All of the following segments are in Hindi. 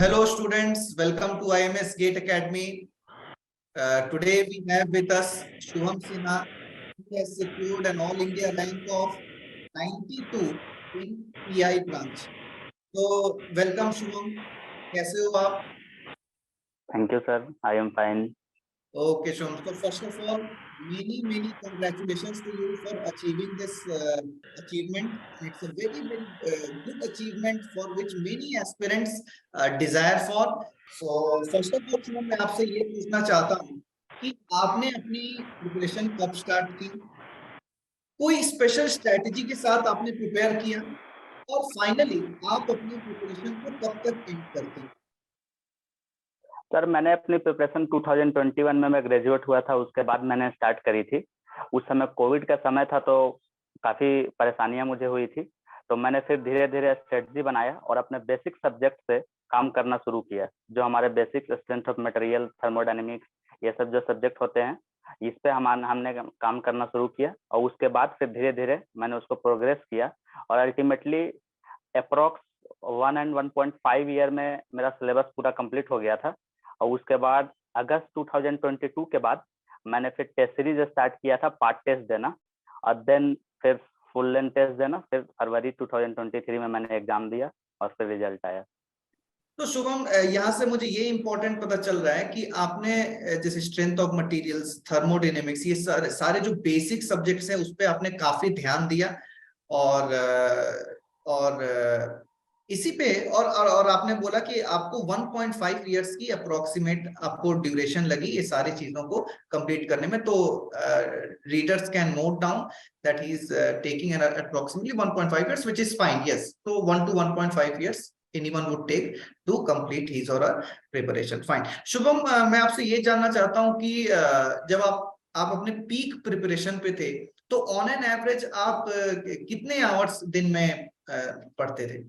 Hello students, welcome to IMS Gate Academy. Today we have with us Shubham Sinha. He has secured an All India rank of 92 in PI branch. So welcome Shubham. कैसे हो आप? Thank you, sir. I am fine. Okay, Shubham. So first of all, many congratulations to you for achieving this achievement. It's a very good achievement for which many aspirants desire for. So first of all, Shubham, मैं आपसे ये पूछना चाहता हूँ कि आपने अपनी प्रिपरेशन कब स्टार्ट की, कोई स्पेशल स्ट्रेटेजी के साथ आपने प्रिपेयर किया और फाइनली आप अपनी प्रिपरेशन को कब तक एंड करते हैं? सर मैंने अपनी प्रिपरेशन 2021 में मैं ग्रेजुएट हुआ था, उसके बाद मैंने स्टार्ट करी थी। उस समय कोविड का समय था तो काफ़ी परेशानियां मुझे हुई थी, तो मैंने फिर धीरे धीरे स्ट्रेटजी बनाया और अपने बेसिक सब्जेक्ट से काम करना शुरू किया। जो हमारे basic strength of material, thermodynamics, ये सब जो सब्जेक्ट होते हैं, इस पे हमने काम करना शुरू किया और उसके बाद फिर धीरे धीरे मैंने उसको प्रोग्रेस किया और अल्टीमेटली अप्रॉक्स 1 and 1.5 ईयर में मेरा सिलेबस पूरा कंप्लीट हो गया था। और उसके बाद अगस्त 2022 के बाद मैंने फिर टेस्ट सीरीज स्टार्ट किया था, पार्ट टेस्ट देना और देन फिर फुल लेंथ टेस्ट देना। फिर फरवरी 2023 में मैंने एग्जाम दिया और फिर रिजल्ट आया। तो शुभम, यहाँ से मुझे ये इंपॉर्टेंट पता चल रहा है कि आपने जैसे स्ट्रेंथ ऑफ मटेरियल्स, थर्मोडायनेमिक्स, ये सारे जो बेसिक सब्जेक्ट्स हैं उस पे आपने काफी ध्यान दिया और इसी पे और आपने बोला कि आपको 1.5 इयर्स की अप्रोक्सीमेट आपको ड्यूरेशन लगी ये सारी चीजों को कंप्लीट करने में। तो readers can note down that he is taking approximately 1.5 years, which is fine. Yes, so 1 to 1.5 years anyone would take to complete his or her preparation. Fine. Shubham, मैं आपसे ये जानना चाहता हूँ कि जब आप अपने पीक प्रिपरेशन पे थे तो ऑन एन एवरेज आप कितने आवर्स दिन में पढ़ते थे?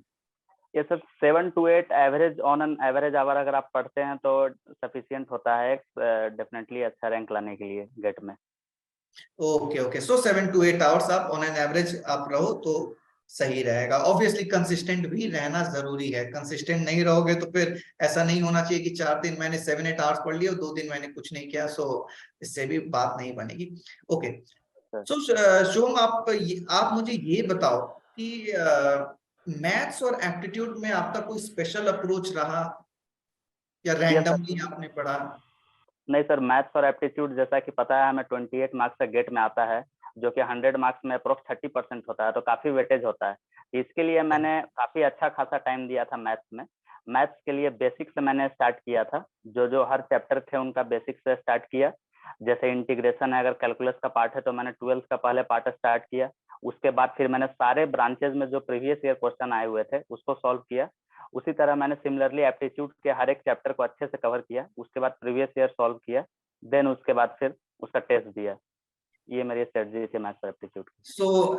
ये सब 7 to 8 average, on an average hour अगर आप पढ़ते हैं तो सफिशिएंट होता है डेफिनेटली अच्छा रैंक लाने के लिए गेट में। ओके, सो 7 to 8 आवर्स आप ऑन एन एवरेज आप रहो तो सही रहेगा। ऑब्वियसली कंसिस्टेंट भी रहना जरूरी है, कंसिस्टेंट नहीं रहोगे तो फिर ऐसा नहीं होना चाहिए कि 4 दिन मैंने 7-8 आवर्स पढ़ लिया और 2 दिन मैंने कुछ नहीं किया। सो इससे भी बात नहीं बनेगी। ओके, सो शुभम, आप मुझे ये बताओ कि मैथ्स और एप्टीट्यूड में आपका कोई स्पेशल अप्रोच रहा या रैंडमली आपने पढ़ा? नहीं सर, मैथ्स और एप्टीट्यूड जैसा कि पता है हमें 28 मार्क्स का गेट में आता है, जो कि 100 मार्क्स में अप्रोक्स 30% होता है, तो काफी वेटेज होता है। इसके लिए मैंने काफी अच्छा खासा टाइम दिया था मैथ्स में। मैथ्स के लिए बेसिक से मैंने स्टार्ट किया था, जो हर चैप्टर थे उनका बेसिक से स्टार्ट किया। जैसे इंटीग्रेशन है, अगर कैलकुलस का पार्ट है तो मैंने 12th का पहले पार्ट स्टार्ट किया। उसके बाद फिर मैंने सारे ब्रांचेज में जो प्रीवियस ईयर क्वेश्चन आए हुए थे उसको सॉल्व किया। उसी तरह मैंने सिमिलरली एप्टीट्यूड के हर एक चैप्टर को अच्छे से कवर किया, उसके बाद प्रीवियस ईयर सॉल्व किया, देन उसके बाद फिर उसका टेस्ट दिया। ये मेरी स्ट्रेटजी थी मैथ्स और एप्टीट्यूड की। सो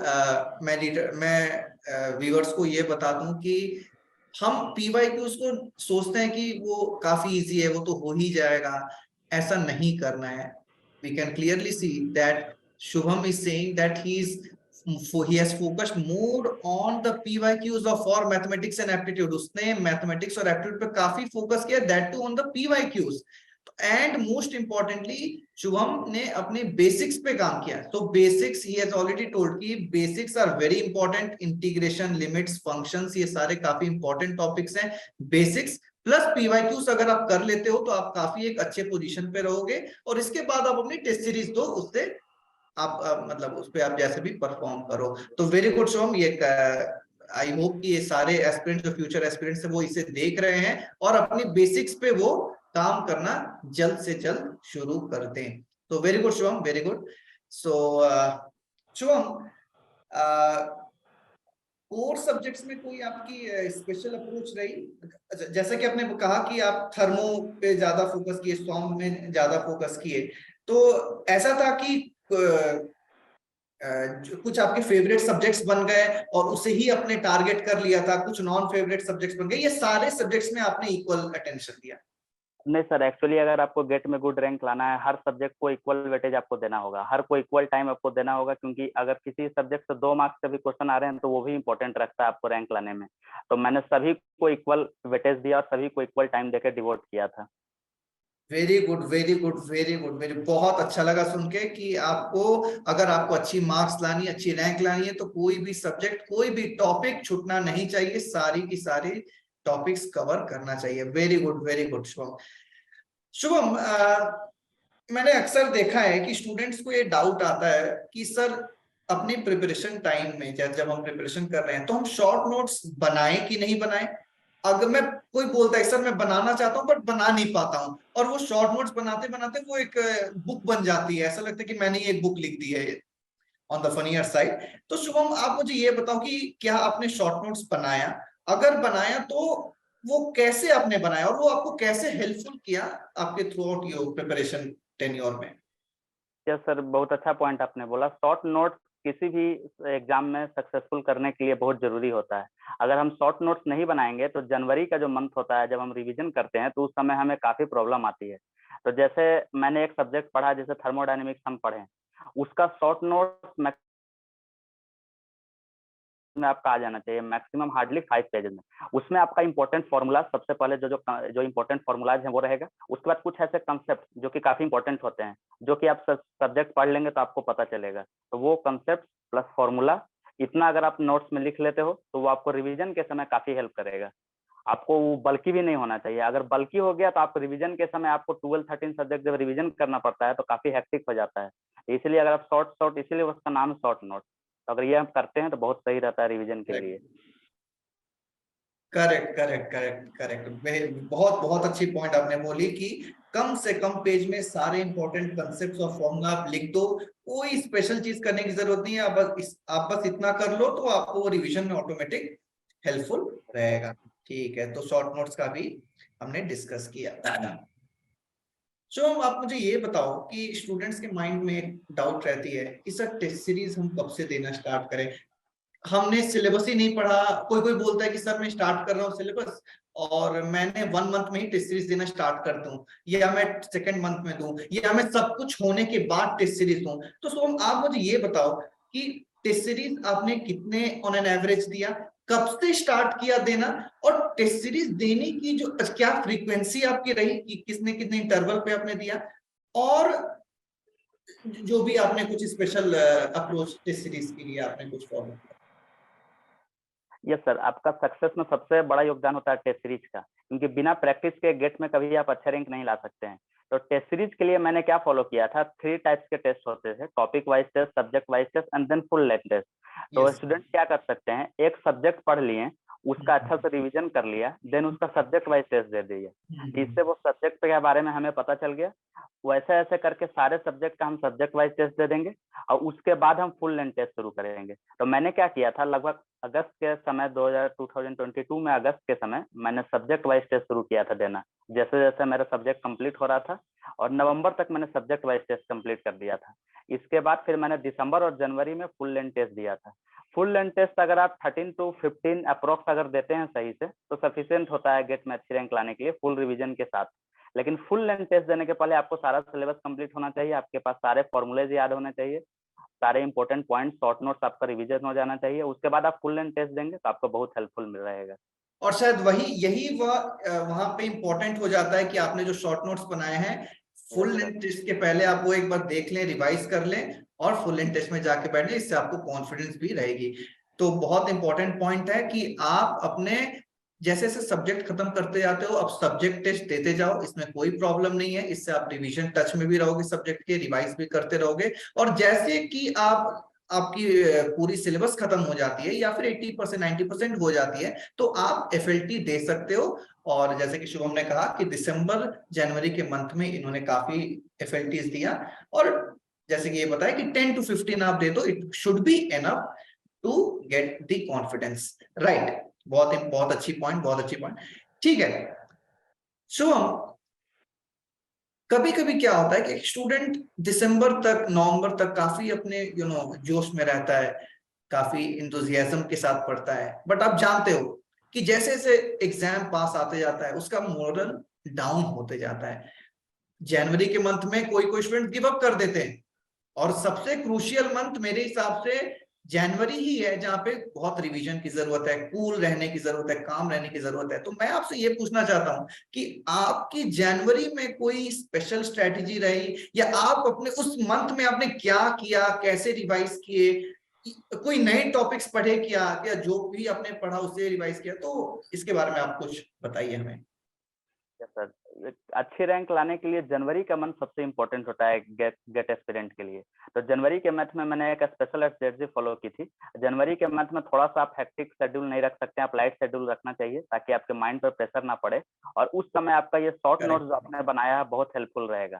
मैं व्यूअर्स को ये बता दूं कि हम पीवाईक्यूज को सोचते हैं कि वो काफी इजी है, वो तो हो ही जाएगा। ऐसा नहीं करना है। We can clearly see that Shubham is saying that he has focused more on the PYQs of for mathematics and aptitude. उसने मैथमेटिक्स और एप्टीट्यूड पे काफी फोकस किया, that too on the PYQs। And most importantly Shubham ने अपने बेसिक्स पे काम किया। तो basics, he has already told कि basics are very important. Integration, limits, functions, ये सारे काफी इंपॉर्टेंट टॉपिक्स हैं। बेसिक्स प्लस पीवाईक्यूज अगर आप कर लेते हो तो आप काफी एक अच्छे पोजीशन पे रहोगे और इसके बाद आप अपनी टेस्ट सीरीज दो, उससे आप मतलब उस पे आप जैसे भी परफॉर्म करो। तो वेरी गुड शुभम, ये आई होप कि ये सारे एस्पिरेंट्स, जो फ्यूचर एस्पिरेंट्स है, वो इसे देख रहे हैं और अपनी बेसिक्स पे वो काम करना जल्द से जल्द शुरू कर दें। तो very good Shubham, very good. So Shubham, core subjects में कोई आपकी स्पेशल अप्रोच रही? जैसा कि आपने कहा कि आप थर्मो पे ज्यादा फोकस किए, स्टॉर्म में ज्यादा फोकस किए, तो ऐसा था कि कुछ आपके फेवरेट सब्जेक्ट्स बन गए और उसे ही अपने टारगेट कर लिया था, कुछ नॉन फेवरेट सब्जेक्ट्स बन गए, ये सारे सब्जेक्ट्स में आपने इक्वल अटेंशन दिया? नहीं सर, एक्चुअली अगर आपको गेट में गुड रैंक लाना है, हर सब्जेक्ट को इक्वल वेटेज आपको देना होगा, हर को इक्वल टाइम आपको देना होगा, क्योंकि अगर किसी सब्जेक्ट से 2 मार्क्स के भी क्वेश्चन आ रहे हैं तो वो भी इंपॉर्टेंट रखता है आपको रैंक लाने में। तो मैंने सभी को इक्वल वेटेज दिया और सभी को इक्वल टाइम देकर डिवोट किया था। Very good, very good, very good. मेरे बहुत अच्छा लगा सुन के कि आपको, अगर आपको अच्छी मार्क्स लानी, अच्छी रैंक लानी है, तो कोई भी सब्जेक्ट, कोई भी टॉपिक छूटना नहीं चाहिए, सारी की सारी टॉपिक्स कवर करना चाहिए। Very good, very good Shubham. Shubham, मैंने अक्सर देखा है कि स्टूडेंट्स को ये डाउट आता है कि सर, अपनी प्रिपरेशन टाइम में जब हम प्रिपरेशन कर रहे हैं तो हम शॉर्ट नोट्स बनाएं कि नहीं बनाएं। अगर मैं, कोई बोलता है सर मैं बनाना चाहता हूं बट बना नहीं पाता हूं, और वो शॉर्ट नोट्स बनाते बनाते वो एक बुक बन जाती है, ऐसा लगता है कि मैंने ये एक बुक लिख दी है ऑन द फनीयर साइड। तो शुभम, आप मुझे ये बताओ कि क्या आपने शॉर्ट नोट्स बनाया? अगर बनाया तो वो कैसे आपने बनाया, और वो आपको कैसे हेल्पफुल किया आपके through out your preparation tenure में? यस सर, बहुत अच्छा पॉइंट आपने बोला। शॉर्ट नोट्स किसी भी एग्जाम में सक्सेसफुल करने के लिए बहुत जरूरी होता है। अगर हम शॉर्ट नोट्स नहीं बनाएंगे तो जनवरी का जो मंथ होता है, जब हम रिवीजन करते हैं, तो उस समय हमें काफी प्रॉब्लम आती है। तो जैसे मैंने एक सब्जेक्ट पढ़ा, जैसे थर्मोडायनेमिक्स हम पढ़े, उसका शॉर्ट नोट में आपका आ जाना चाहिए मैक्सिमम हार्डली 5 पेजेस में। उसमें आपका इंपॉर्टेंट फॉर्मूला, सबसे पहले जो जो जो इंपॉर्टेंट फॉर्मूलाज हैं वो रहेगा। उसके बाद कुछ ऐसे कंसेप्ट जो कि काफी इंपॉर्टेंट होते हैं, जो कि आप सब्जेक्ट पढ़ लेंगे तो आपको पता चलेगा। तो वो कंसेप्ट प्लस फॉर्मूला, इतना अगर आप नोट्स में लिख लेते हो तो वो आपको रिवीजन के समय काफी हेल्प करेगा। आपको वो बल्कि भी नहीं होना चाहिए। अगर बल्कि हो गया तो आप रिवीजन के समय, आपको 12-13 सब्जेक्ट जब रिवीजन करना पड़ता है तो काफी हेक्टिक हो जाता है। इसलिए अगर आप शॉर्ट शॉर्ट, इसीलिए उसका नाम शॉर्ट नोट। तो अगर ये हम करते हैं तो बहुत सही रहता है रिवीजन के लिए। Correct, correct, correct, correct. बहुत बहुत अच्छी पॉइंट आपने बोली कि कम से कम पेज में सारे इंपॉर्टेंट कंसेप्ट्स और फॉर्मूला आप लिख दो। कोई स्पेशल चीज करने की जरूरत नहीं है, आप बस इतना कर लो तो आपको वो रिवीजन में ऑटोमेटिक हेल्पफुल रहेगा। ठीक है, तो शॉर्ट नोट्स का भी हमने डिस्कस किया। आप मुझे ये बताओ कि स्टूडेंट्स के माइंड में एक डाउट रहती है कि सर टेस्ट सीरीज हम कब से देना स्टार्ट करें, हमने सिलेबस ही नहीं पढ़ा। कोई कोई बोलता है कि सर मैं स्टार्ट कर रहा हूँ सिलेबस, और मैंने 1 मंथ में ही टेस्ट सीरीज देना स्टार्ट कर दूं, या मैं सेकंड मंथ में दूं, या मैं सब कुछ होने के बाद टेस्ट सीरीज दूं। तो सोम, आप मुझे ये बताओ कि टेस्ट सीरीज आपने कितने ऑन एन एवरेज दिया, कब से स्टार्ट किया देना, और टेस्ट सीरीज देने की जो क्या फ्रीक्वेंसी आपकी रही, कि किसने कितने इंटरवल पे आपने दिया, और जो भी आपने कुछ स्पेशल अप्रोच टेस्ट सीरीज के लिए आपने कुछ फॉलो किया? यस सर, आपका सक्सेस में सबसे बड़ा योगदान होता है टेस्ट सीरीज का, क्योंकि बिना प्रैक्टिस के गेट में कभी आप अच्छा रैंक नहीं ला सकते हैं। तो टेस्ट सीरीज के लिए मैंने क्या फॉलो किया था, 3 टाइप्स के टेस्ट होते थे, topic wise test, subject wise test and then full length test. तो स्टूडेंट क्या कर सकते हैं, एक सब्जेक्ट पढ़ लिए, उसका अच्छा से रिवीजन कर लिया, देन उसका सब्जेक्ट वाइज टेस्ट दे दिया। इससे वो सब्जेक्ट के बारे में हमें पता चल गया। वैसे ऐसे करके सारे सब्जेक्ट का हम सब्जेक्ट वाइज टेस्ट दे देंगे, और उसके बाद हम फुल लेंथ टेस्ट शुरू करेंगे। तो मैंने क्या किया था, लगभग अगस्त के समय 2022 में अगस्त के समय मैंने सब्जेक्ट वाइज टेस्ट शुरू किया था देना। जैसे जैसे मेरा सब्जेक्ट कंप्लीट हो रहा था, और नवंबर तक मैंने सब्जेक्ट वाइज टेस्ट कंप्लीट कर दिया था। इसके बाद फिर मैंने दिसंबर और जनवरी में फुल लेंथ टेस्ट दिया था। फुल लेंथ टेस्ट अगर आप 13 to 15 अप्रोक्स अगर देते हैं सही से, तो सफिशियंट होता है गेट में अच्छी रैंक लाने के लिए फुल रिवीजन के साथ। लेकिन फुल लेंथ टेस्ट देने के पहले आपको सारा सिलेबस कंप्लीट होना चाहिए, आपके पास सारे फॉर्मूलेज याद होने चाहिए, सारे इंपॉर्टेंट पॉइंट शॉर्ट नोट्स आपका रिवीजन हो जाना चाहिए। उसके बाद आप फुल लेंथ टेस्ट देंगे तो आपको बहुत हेल्पफुल मिल रहेगा। और शायद यही वहां पे इंपॉर्टेंट हो जाता है कि आपने जो शॉर्ट नोट्स बनाए हैं, फुल लेंथ टेस्ट के पहले आप वो एक बार देख लें, रिवाइज कर लें, और फुल लेंथ टेस्ट में जाके बैठे, इससे आपको कॉन्फिडेंस भी रहेगी। तो बहुत इंपॉर्टेंट पॉइंट है कि आप अपने जैसे जैसे सब्जेक्ट खत्म करते जाते हो, अब सब्जेक्ट टेस्ट देते जाओ, इसमें कोई प्रॉब्लम नहीं है। इससे आप रिवीजन टच में भी रहोगे, सब्जेक्ट के रिवाइज भी करते रहोगे, और जैसे कि आपकी पूरी सिलेबस खत्म हो जाती है, या फिर 80% 90% हो जाती है, तो आप एफएलटी दे सकते हो। और जैसे कि शुभम ने कहा कि दिसंबर जनवरी के मंथ में इन्होंने काफी एफएलटीज दिया, और जैसे कि ये बताया कि 10 to 15 आप दे दो, it should be enough to get the confidence, right? बहुत अच्छी पॉइंट, बहुत अच्छी पॉइंट। ठीक है शुभम, कभी कभी क्या होता है कि स्टूडेंट दिसंबर तक, नवंबर तक काफी अपने जोश में रहता है, काफी इंथुजियाज्म के साथ पढ़ता है, बट आप जानते हो कि जैसे जैसे एग्जाम पास आते जाता है, उसका मोरल डाउन होते जाता है। जनवरी के मंथ में कोई कोई स्टूडेंट गिव अप कर देते हैं, और सबसे क्रूशियल मंथ मेरे हिसाब से जनवरी ही है, जहां पे बहुत रिवीजन की जरूरत है, कूल रहने की जरूरत है, काम रहने की जरूरत है। तो मैं आपसे ये पूछना चाहता हूं कि आपकी जनवरी में कोई स्पेशल स्ट्रेटेजी रही, या आप अपने उस मंथ में आपने क्या किया, कैसे रिवाइज किए, कोई नए टॉपिक्स पढ़े क्या, या जो भी आपने पढ़ा उसे रिवाइज किया? तो इसके बारे में आप कुछ बताइए हमें। यस सर, अच्छी रैंक लाने के लिए जनवरी का मंथ सबसे इम्पोर्टेंट होता है गेट एस्पिरेंट के लिए। तो जनवरी के मंथ में मैंने एक स्पेशल स्ट्रेटजी फॉलो की थी। जनवरी के मंथ में थोड़ा सा आप हेक्टिक शेड्यूल नहीं रख सकते, आप लाइट शेड्यूल रखना चाहिए ताकि आपके माइंड पर प्रेशर ना पड़े, और उस समय आपका ये शॉर्ट नोट्स जो आपने बनाया है बहुत हेल्पफुल रहेगा।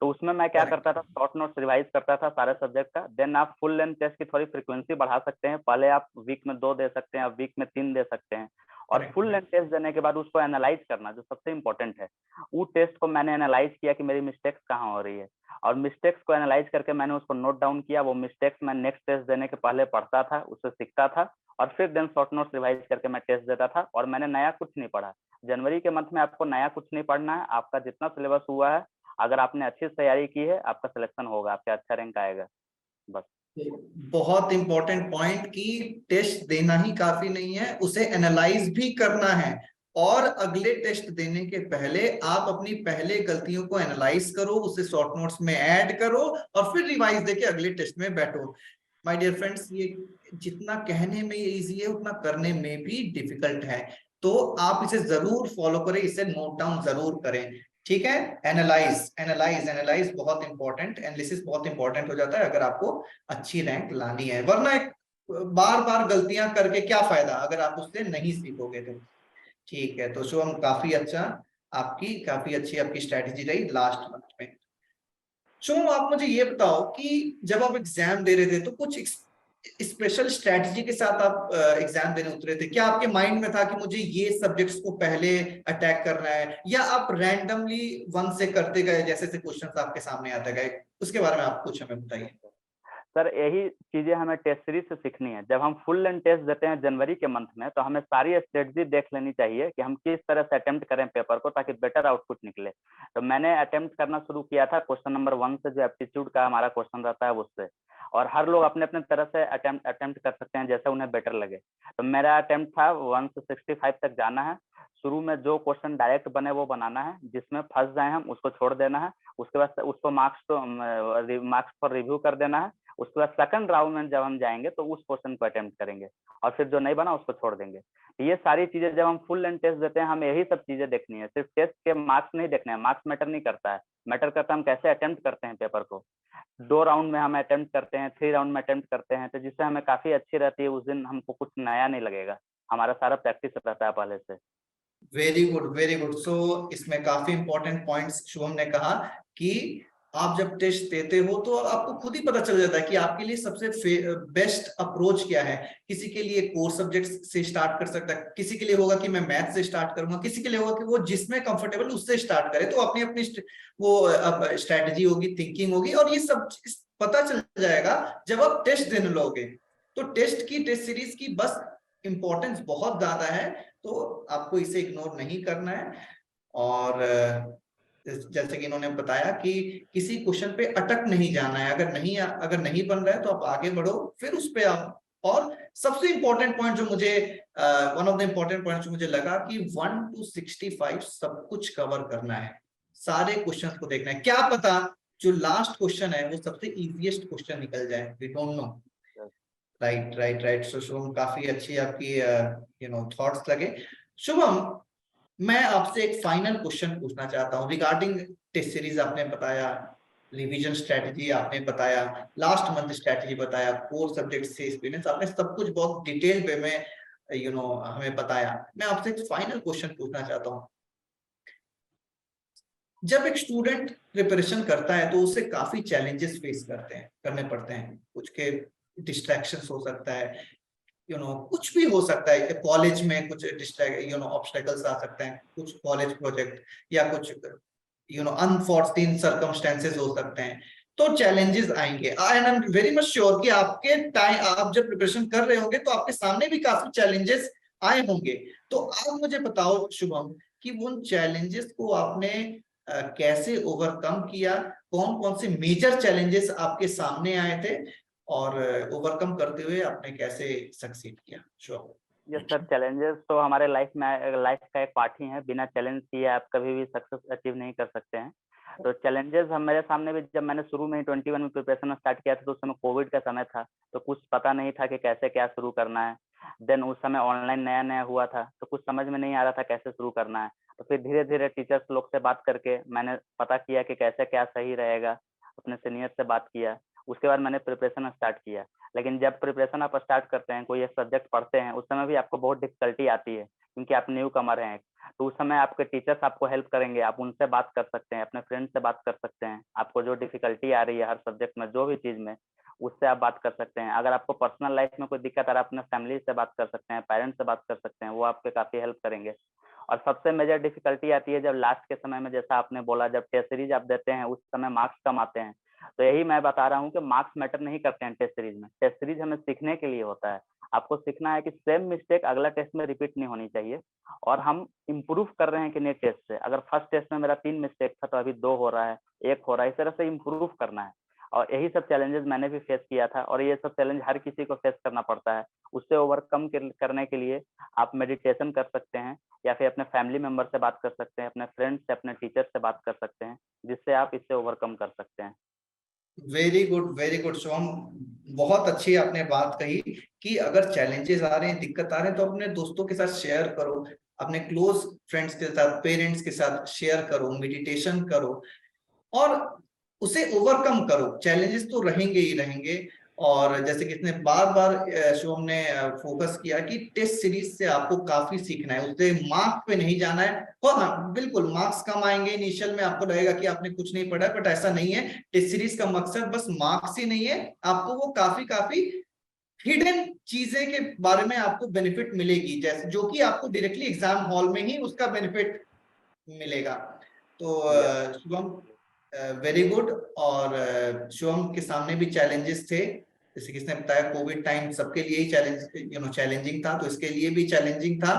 तो उसमें मैं क्या करता था, शॉर्ट नोट्स रिवाइज करता था सारे सब्जेक्ट का। देन आप फुल लेंथ टेस्ट की थोड़ी फ्रीक्वेंसी बढ़ा सकते हैं, पहले आप वीक में 2 दे सकते हैं, आप वीक में 3 दे सकते हैं, और फुल लेंथ टेस्ट देने के बाद उसको एनालाइज करना जो सबसे इंपॉर्टेंट है। वो टेस्ट को मैंने एनालाइज किया कि मेरी मिस्टेक्स कहाँ हो रही है, और मिस्टेक्स को एनालाइज करके मैंने उसको नोट डाउन किया। वो मिस्टेक्स मैं नेक्स्ट टेस्ट देने के पहले पढ़ता था, उससे सीखता था, और फिर देन शॉर्ट नोट्स रिवाइज करके मैं टेस्ट देता था। और मैंने नया कुछ नहीं पढ़ा। जनवरी के मंथ में आपको नया कुछ नहीं पढ़ना है, आपका जितना सिलेबस हुआ है, अगर आपने अच्छी से तैयारी की है, आपका सिलेक्शन होगा, आपका अच्छा रैंक आएगा। बस बहुत इंपॉर्टेंट पॉइंट कि टेस्ट देना ही काफी नहीं है, उसे एनालाइज भी करना है, और अगले टेस्ट देने के पहले आप अपनी पहले गलतियों को एनालाइज करो, उसे शॉर्ट नोट्स में ऐड करो, और फिर रिवाइज देके अगले टेस्ट में बैठो। माय डियर फ्रेंड्स, ये जितना कहने में इजी है उतना करने में भी डिफिकल्ट है, तो आप इसे जरूर फॉलो करें, इसे नोट डाउन जरूर करें। ठीक है, एनालाइज एनालाइज एनालाइज बहुत इंपॉर्टेंट, एनालिसिस बहुत इंपॉर्टेंट हो जाता है अगर आपको अच्छी रैंक लानी है, वरना एक बार बार गलतियां करके क्या फायदा अगर आप उससे नहीं सीखोगे तो। ठीक है, तो शुभम काफी अच्छा, आपकी काफी अच्छी आपकी स्ट्रेटेजी रही लास्ट मंथ में। शुभम आप मुझे ये बताओ कि जब आप एग्जाम दे रहे थे तो कुछ स्पेशल स्ट्रेटजी के साथ आप एग्जाम देने उतरे थे क्या? आपके माइंड में था कि मुझे ये सब्जेक्ट्स को पहले अटैक करना है, या आप रैंडमली वन से करते गए, जैसे जैसे क्वेश्चंस आपके सामने आते गए? उसके बारे में आप कुछ हमें बताइए। सर, यही चीजें हमें टेस्ट सीरीज से सीखनी है। जब हम फुल लेंथ टेस्ट देते हैं जनवरी के मंथ में, तो हमें सारी स्ट्रेटजी देख लेनी चाहिए कि हम किस तरह से अटेम्प्ट करें पेपर को, ताकि बेटर आउटपुट निकले। तो मैंने अटेम्प्ट करना शुरू किया था क्वेश्चन नंबर 1 से, जो एप्टीट्यूड का हमारा क्वेश्चन रहता है उससे। और हर लोग अपने अपने तरह से अटेम्प्ट कर सकते हैं जैसे उन्हें बेटर लगे। तो मेरा अटेम्प्ट था 1 से 65 तक जाना है। शुरू में जो क्वेश्चन डायरेक्ट बने वो बनाना है, जिसमें फंस जाए हम उसको छोड़ देना है। उसके बाद उसको मार्क्स पर रिव्यू कर देना है। उसके बाद सेकंड राउंड में जब हम जाएंगे तो उस क्वेश्चन को अटेम्प्ट करेंगे, और फिर जो नहीं बना उसको छोड़ देंगे। ये सारी चीजें जब हम फुल लेंथ टेस्ट देते हैं, हमें यही सब चीजें देखनी है। सिर्फ टेस्ट के मार्क्स नहीं देखने हैं, मार्क्स मैटर नहीं करता है, मैटर करता है हम कैसे अटेम्प्ट करते हैं पेपर को। 2 राउंड में हम अटेम्प्ट करते हैं, 3 राउंड में अटेम्प्ट करते हैं, तो जिससे हमें काफी अच्छी रहती है। उस दिन हमको कुछ नया नहीं लगेगा, हमारा सारा प्रैक्टिस रहता है पहले से। Very good, very good. So इसमें काफी इंपॉर्टेंट पॉइंट्स शुभम ने कहा कि आप जब टेस्ट देते हो तो आपको खुद ही पता चल जाता है कि आपके लिए सबसे बेस्ट अप्रोच क्या है। किसी के लिए कोर सब्जेक्ट से स्टार्ट कर सकता है, किसी के लिए होगा कि मैं मैथ से स्टार्ट करूंगा, किसी के लिए होगा कि वो जिसमें कंफर्टेबल उससे स्टार्ट करे। तो अपनी अपनी वो स्ट्रेटेजी होगी, थिंकिंग होगी, और ये सब पता चल जाएगा जब आप टेस्ट देने लोगे। तो टेस्ट सीरीज की बस इंपॉर्टेंस बहुत ज्यादा है, तो आपको इसे इग्नोर नहीं करना है। और जैसे कि इन्होंने बताया कि किसी क्वेश्चन पे अटक नहीं जाना है, अगर नहीं बन रहा है तो आप आगे बढ़ो, फिर उस पे आओ। और सबसे इंपॉर्टेंट पॉइंट जो मुझे one of the important point जो मुझे लगा कि 1 to 65 सब कुछ कवर करना है, सारे क्वेश्चन को देखना है। क्या पता जो लास्ट क्वेश्चन है वो सबसे इजीएस्ट क्वेश्चन निकल जाए, we don't know. Right right right. So Shubham काफी अच्छी आपकी थॉट्स लगे। शुभम, मैं आपसे एक फाइनल क्वेश्चन पूछना चाहता हूँ रिगार्डिंग टेस्ट सीरीज। आपने बताया रिवीजन स्ट्रेटजी, आपने बताया लास्ट मंथ स्ट्रेटजी, बताया कोर सब्जेक्ट से एक्सपीरियंस, आपने सब कुछ बहुत डिटेल वे में हमें बताया। मैं आपसे एक फाइनल क्वेश्चन पूछना चाहता हूँ। जब एक स्टूडेंट प्रिपरेशन करता है तो उसे काफी चैलेंजेस फेस करने पड़ते हैं। कुछ के डिस्ट्रैक्शंस हो सकता है, कुछ भी हो सकता है। कॉलेज में कुछ ऑब्स्टेकल्स आ सकते हैं, कुछ कॉलेज प्रोजेक्ट या कुछ अनफॉर्चुनेट सर्कमस्टेंसेस हो सकते हैं। तो चैलेंजेस आएंगे, and I am very much sure कि आपके टाइम आप जब प्रिपरेशन कर रहे होंगे तो आपके सामने भी काफी चैलेंजेस आए होंगे। तो आप मुझे बताओ शुभम कि उन चैलेंजेस को आपने कैसे ओवरकम किया, कौन कौन से मेजर चैलेंजेस आपके सामने आए थे और ओवरकम करते हुए आपने कैसे सक्सीड किया। श्योर। यस सर, चैलेंजेस तो हमारे लाइफ का एक पार्ट ही है। बिना चैलेंज किए आप कभी भी सक्सेस अचीव नहीं कर सकते हैं। तो चैलेंजेस हम मेरे सामने भी, जब मैंने शुरू में ही 21 में प्रिपरेशन स्टार्ट किया था तो उस समय कोविड का समय था, तो कुछ पता नहीं था कि कैसे क्या शुरू करना है। देन उस समय ऑनलाइन नया नया हुआ था तो कुछ समझ में नहीं आ रहा था कैसे शुरू करना है। तो फिर धीरे धीरे टीचर्स लोग से बात करके मैंने पता किया कि कैसे क्या सही रहेगा, अपने सीनियर से बात किया, उसके बाद मैंने प्रिपरेशन स्टार्ट किया। लेकिन जब प्रिपरेशन आप स्टार्ट करते हैं, कोई एक सब्जेक्ट पढ़ते हैं, उस समय भी आपको बहुत डिफिकल्टी आती है क्योंकि आप न्यू कमर हैं। तो उस समय आपके टीचर्स आपको हेल्प करेंगे, आप उनसे बात कर सकते हैं, अपने फ्रेंड से बात कर सकते हैं। आपको जो डिफिकल्टी आ रही है हर सब्जेक्ट में, जो भी चीज़ में, उससे आप बात कर सकते हैं। अगर आपको पर्सनल लाइफ में कोई दिक्कत आ रहा है, अपने फैमिली से बात कर सकते हैं, पेरेंट्स से बात कर सकते हैं, वो आपके काफ़ी हेल्प करेंगे। और सबसे मेजर डिफिकल्टी आती है जब लास्ट के समय में, जैसा आपने बोला, जब टेस्ट सीरीज आप देते हैं उस समय मार्क्स कम आते हैं। तो यही मैं बता रहा हूँ कि मार्क्स मैटर नहीं करते हैं टेस्ट सीरीज में। टेस्ट सीरीज हमें सीखने के लिए होता है। आपको सीखना है कि सेम मिस्टेक अगला टेस्ट में रिपीट नहीं होनी चाहिए, और हम इम्प्रूव कर रहे हैं कि नहीं टेस्ट से। अगर फर्स्ट टेस्ट में मेरा 3 मिस्टेक था तो अभी 2 हो रहा है, 1 हो रहा है, इस तरह से इम्प्रूव करना है। और यही सब चैलेंजेस मैंने भी फेस किया था, और ये सब चैलेंज हर किसी को फेस करना पड़ता है। उससे ओवरकम करने के लिए आप मेडिटेशन कर सकते हैं, या फिर अपने फैमिली मेंबर से बात कर सकते हैं, अपने फ्रेंड्स से, अपने टीचर से बात कर सकते हैं, जिससे आप इससे ओवरकम कर सकते हैं। वेरी गुड शुभम, बहुत अच्छी आपने बात कही कि अगर चैलेंजेस आ रहे हैं, दिक्कत आ रहे हैं, तो अपने दोस्तों के साथ शेयर करो, अपने क्लोज फ्रेंड्स के साथ, पेरेंट्स के साथ शेयर करो, मेडिटेशन करो और उसे ओवरकम करो। चैलेंजेस तो रहेंगे ही रहेंगे। और जैसे कि इसने बार बार शुभम ने फोकस किया कि टेस्ट सीरीज से आपको काफी सीखना है, उससे मार्क्स पे नहीं जाना है। हाँ बिल्कुल, मार्क्स कम आएंगे, इनिशियल में आपको लगेगा कि आपने कुछ नहीं पढ़ा, बट ऐसा नहीं है। टेस्ट सीरीज का मकसद बस मार्क्स ही नहीं है, आपको वो काफी काफी हिडन चीजें के बारे में आपको बेनिफिट मिलेगी, जैसे जो कि आपको डायरेक्टली एग्जाम हॉल में ही उसका बेनिफिट मिलेगा। तो शुभम वेरी गुड। और शुभम के सामने भी चैलेंजेस थे, जैसे किसने बताया कोविड टाइम सबके लिए ही चैलेंजिंग था, तो इसके लिए भी चैलेंजिंग था,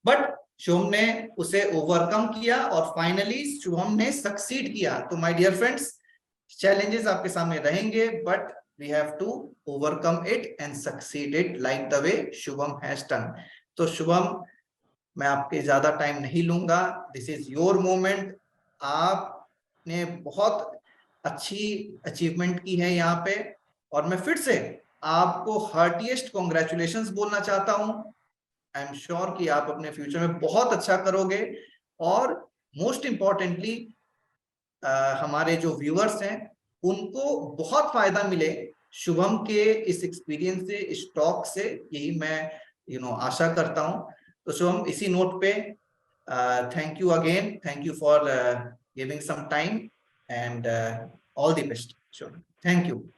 बट शुभम ने उसे ओवरकम किया और फाइनली शुभम ने सक्सीड किया। तो माय डियर फ्रेंड्स, चैलेंजेस आपके सामने रहेंगे, but we have to overcome it and succeed it like the way Shubham has done. तो शुभम, मैं आपके ज्यादा टाइम नहीं लूंगा, दिस इज योर मोमेंट। आपने बहुत अच्छी अचीवमेंट की है यहाँ पे, और मैं फिर से आपको हार्टिएस्ट कॉन्ग्रेचुलेशंस बोलना चाहता हूँ। आई एम श्योर कि आप अपने फ्यूचर में बहुत अच्छा करोगे, और मोस्ट इंपॉर्टेंटली हमारे जो व्यूअर्स हैं उनको बहुत फायदा मिले शुभम के इस एक्सपीरियंस से, इस टॉक से, यही मैं आशा करता हूं। तो शुभम, इसी नोट पे thank you again, thank you for giving some time and all the best. Sure, thank you.